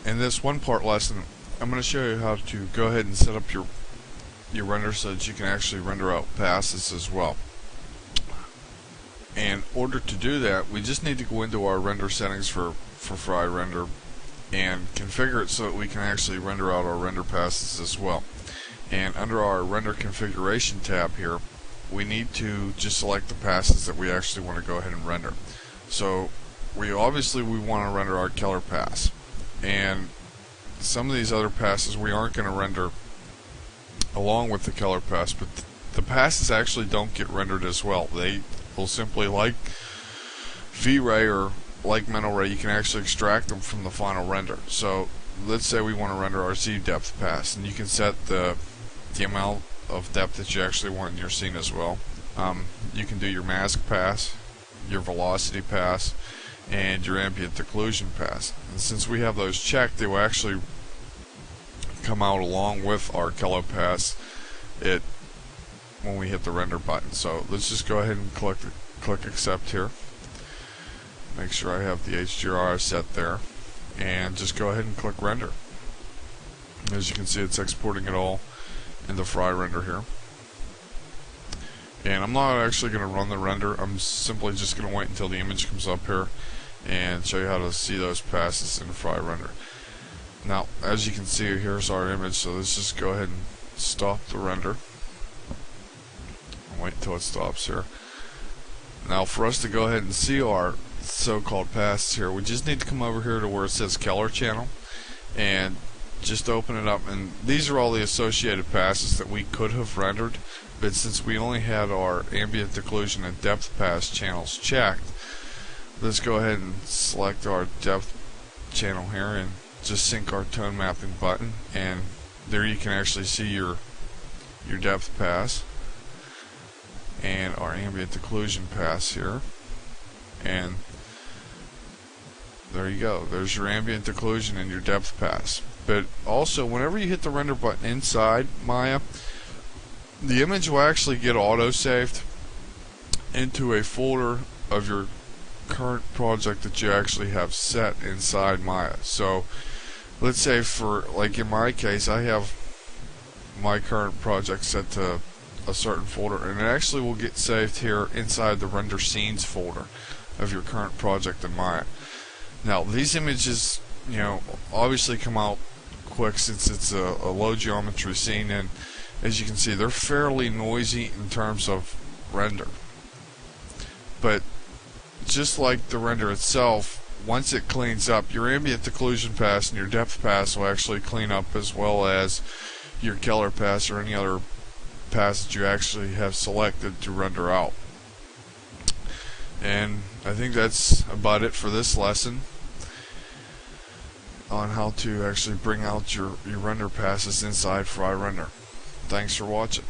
in this one part lesson, I'm going to show you how to go ahead and set up your render so that you can actually render out passes as well. And in order to do that, we just need to go into our render settings for Fry Render and configure it so that we can actually render out our render passes as well. And under our render configuration tab here, we need to just select the passes that we actually want to go ahead and render. So we want to render our color pass, and some of these other passes we aren't going to render along with the color pass, but the passes actually don't get rendered as well. They will simply, like V-Ray or like Mental Ray, you can actually extract them from the final render. So let's say we want to render our Z depth pass, and you can set the amount of depth that you actually want in your scene as well. You can do your mask pass, your velocity pass, and your ambient occlusion pass. And since we have those checked, they will actually come out along with our color pass when we hit the render button. So let's just go ahead and click accept here. Make sure I have the HDR set there, and just go ahead and click render. As you can see, it's exporting it all in the Fry Render here. And I'm not actually going to run the render. I'm simply just going to wait until the image comes up here and show you how to see those passes in the Fry Render. Now, as you can see, here's our image, so let's just go ahead and stop the render. Wait until it stops here. Now, for us to go ahead and see our so-called passes here, we just need to come over here to where it says color channel and just open it up, and these are all the associated passes that we could have rendered, but since we only had our ambient occlusion and depth pass channels checked, let's go ahead and select our depth channel here and just sync our tone mapping button, and there you can actually see your depth pass and our ambient occlusion pass here, and there you go. There's your ambient occlusion and your depth pass. But also, whenever you hit the render button inside Maya, the image will actually get auto-saved into a folder of your current project that you actually have set inside Maya. So let's say, for like in my case, I have my current project set to a certain folder, and it actually will get saved here inside the render scenes folder of your current project in Maya. Now, these images, obviously come out quick since it's a low geometry scene, and as you can see, they're fairly noisy in terms of render. But just like the render itself, once it cleans up, your ambient occlusion pass and your depth pass will actually clean up, as well as your color pass or any other pass that you actually have selected to render out. And I think that's about it for this lesson on how to actually bring out your render passes inside Fry Render. Thanks for watching.